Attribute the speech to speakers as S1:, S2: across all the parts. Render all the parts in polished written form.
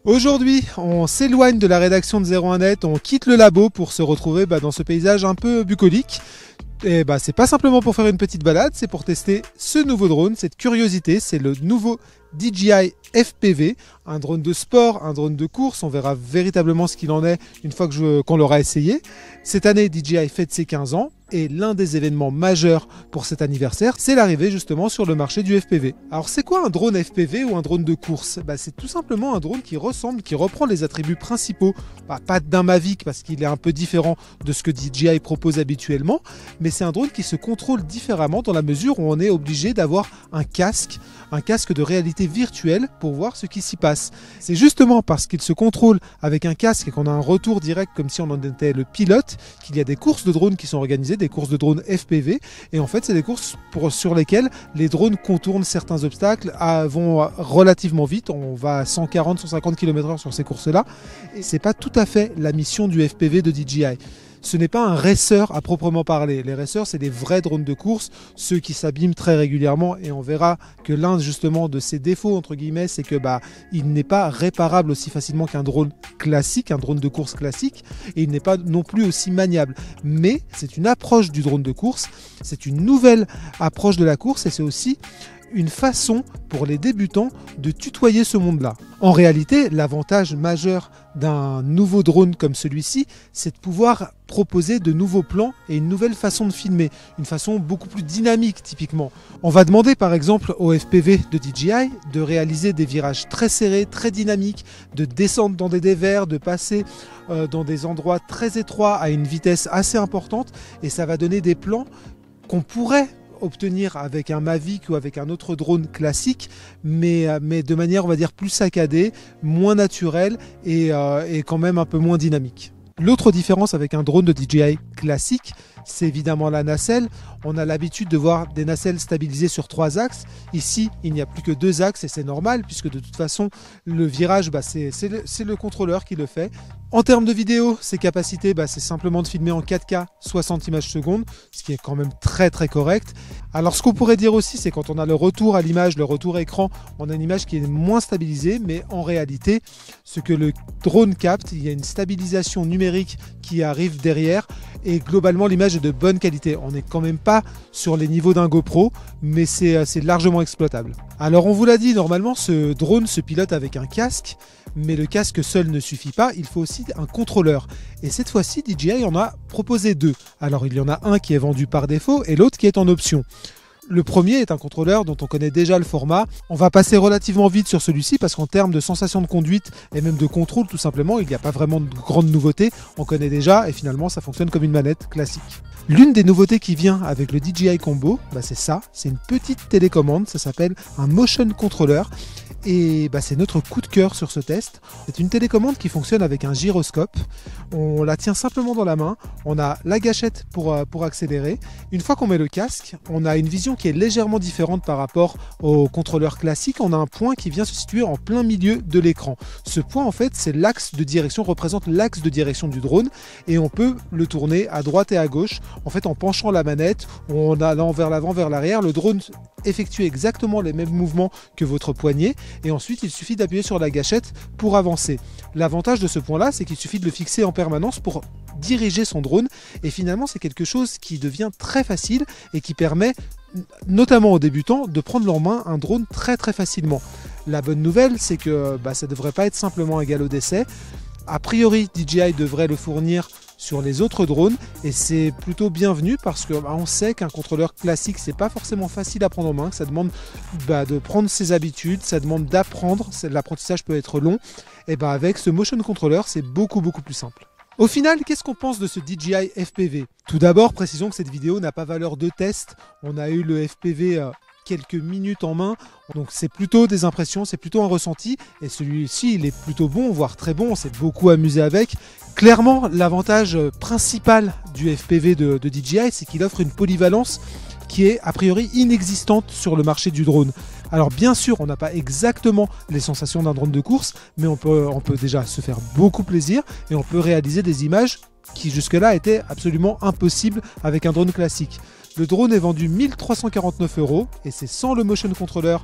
S1: Aujourd'hui, on s'éloigne de la rédaction de 01net, on quitte le labo pour se retrouver dans ce paysage un peu bucolique. Et c'est pas simplement pour faire une petite balade, c'est pour tester ce nouveau drone, cette curiosité, c'est le nouveau DJI FPV, un drone de sport, un drone de course, on verra véritablement ce qu'il en est une fois qu'on l'aura essayé. Cette année, DJI fête ses 15 ans et l'un des événements majeurs pour cet anniversaire, c'est l'arrivée justement sur le marché du FPV. Alors c'est quoi un drone FPV ou un drone de course? C'est tout simplement un drone qui reprend les attributs principaux, pas d'un Mavic parce qu'il est un peu différent de ce que DJI propose habituellement, mais c'est un drone qui se contrôle différemment dans la mesure où on est obligé d'avoir un casque de réalité virtuelle pour voir ce qui s'y passe. C'est justement parce qu'il se contrôle avec un casque et qu'on a un retour direct comme si on en était le pilote qu'il y a des courses de drones qui sont organisées, des courses de drones FPV, et en fait c'est des courses sur lesquelles les drones contournent certains obstacles, vont relativement vite, on va à 140-150 km/h sur ces courses-là, et c'est pas tout à fait la mission du FPV de DJI. Ce n'est pas un racer à proprement parler. Les racers, c'est des vrais drones de course, ceux qui s'abîment très régulièrement, et on verra que l'un justement de ses défauts, entre guillemets, c'est que il n'est pas réparable aussi facilement qu'un drone classique, un drone de course classique, et il n'est pas non plus aussi maniable. Mais c'est une approche du drone de course, c'est une nouvelle approche de la course, et c'est aussi une façon pour les débutants de tutoyer ce monde-là. En réalité, l'avantage majeur d'un nouveau drone comme celui-ci, c'est de pouvoir proposer de nouveaux plans et une nouvelle façon de filmer, une façon beaucoup plus dynamique typiquement. On va demander par exemple au FPV de DJI de réaliser des virages très serrés, très dynamiques, de descendre dans des dévers, de passer dans des endroits très étroits à une vitesse assez importante, et ça va donner des plans qu'on pourrait obtenir avec un Mavic ou avec un autre drone classique, mais de manière, on va dire, plus saccadée, moins naturelle et quand même un peu moins dynamique. L'autre différence avec un drone de DJI classique, c'est évidemment la nacelle. On a l'habitude de voir des nacelles stabilisées sur 3 axes. Ici, il n'y a plus que 2 axes et c'est normal puisque de toute façon, le virage, c'est le contrôleur qui le fait. En termes de vidéo, ses capacités, c'est simplement de filmer en 4K 60 images secondes, ce qui est quand même très très correct. Alors ce qu'on pourrait dire aussi, c'est quand on a le retour à l'image, le retour écran, on a une image qui est moins stabilisée, mais en réalité, ce que le drone capte, il y a une stabilisation numérique qui arrive derrière, et globalement l'image est de bonne qualité. On n'est quand même pas sur les niveaux d'un GoPro, mais c'est largement exploitable. Alors on vous l'a dit, normalement ce drone se pilote avec un casque, mais le casque seul ne suffit pas, il faut aussi un contrôleur. Et cette fois-ci, DJI en a proposé 2. Alors il y en a un qui est vendu par défaut et l'autre qui est en option. Le premier est un contrôleur dont on connaît déjà le format. On va passer relativement vite sur celui-ci parce qu'en termes de sensation de conduite et même de contrôle tout simplement, il n'y a pas vraiment de grande nouveauté. On connaît déjà et finalement ça fonctionne comme une manette classique. L'une des nouveautés qui vient avec le DJI Combo, c'est ça, c'est une petite télécommande, ça s'appelle un Motion Controller. Et c'est notre coup de cœur sur ce test. C'est une télécommande qui fonctionne avec un gyroscope. On la tient simplement dans la main. On a la gâchette pour accélérer. Une fois qu'on met le casque, on a une vision qui est légèrement différente par rapport au contrôleur classique. On a un point qui vient se situer en plein milieu de l'écran. Ce point, en fait, c'est l'axe de direction, représente l'axe de direction du drone. Et on peut le tourner à droite et à gauche. En fait, en penchant la manette, en allant vers l'avant, vers l'arrière, le drone effectue exactement les mêmes mouvements que votre poignet. Et ensuite, il suffit d'appuyer sur la gâchette pour avancer. L'avantage de ce point-là, c'est qu'il suffit de le fixer en permanence pour diriger son drone. Et finalement, c'est quelque chose qui devient très facile et qui permet, notamment aux débutants, de prendre en main un drone très très facilement. La bonne nouvelle, c'est que ça ne devrait pas être simplement un galop d'essai. A priori, DJI devrait le fournir sur les autres drones et c'est plutôt bienvenu parce que on sait qu'un contrôleur classique c'est pas forcément facile à prendre en main, que ça demande de prendre ses habitudes, ça demande d'apprendre, l'apprentissage peut être long, et avec ce motion controller c'est beaucoup plus simple. Au final, qu'est-ce qu'on pense de ce DJI FPV? Tout d'abord, précisons que cette vidéo n'a pas valeur de test, on a eu le FPV quelques minutes en main, donc c'est plutôt des impressions, c'est plutôt un ressenti, et celui-ci il est plutôt bon, voire très bon, on s'est beaucoup amusé avec. Clairement, l'avantage principal du FPV de DJI, c'est qu'il offre une polyvalence qui est a priori inexistante sur le marché du drone. Alors bien sûr, on n'a pas exactement les sensations d'un drone de course, mais on peut déjà se faire beaucoup plaisir et on peut réaliser des images qui jusque-là étaient absolument impossibles avec un drone classique. Le drone est vendu 1349 € et c'est sans le motion controller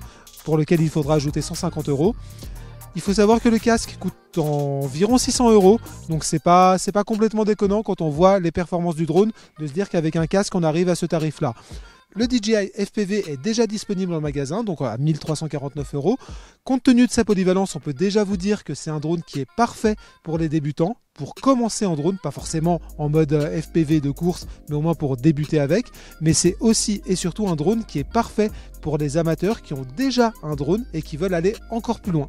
S1: pour lequel il faudra ajouter 150 €. Il faut savoir que le casque coûte environ 600 €, donc c'est pas complètement déconnant quand on voit les performances du drone de se dire qu'avec un casque on arrive à ce tarif-là. Le DJI FPV est déjà disponible en magasin, donc à 1349 €. Compte tenu de sa polyvalence, on peut déjà vous dire que c'est un drone qui est parfait pour les débutants, pour commencer en drone, pas forcément en mode FPV de course, mais au moins pour débuter avec. Mais c'est aussi et surtout un drone qui est parfait pour les amateurs qui ont déjà un drone et qui veulent aller encore plus loin.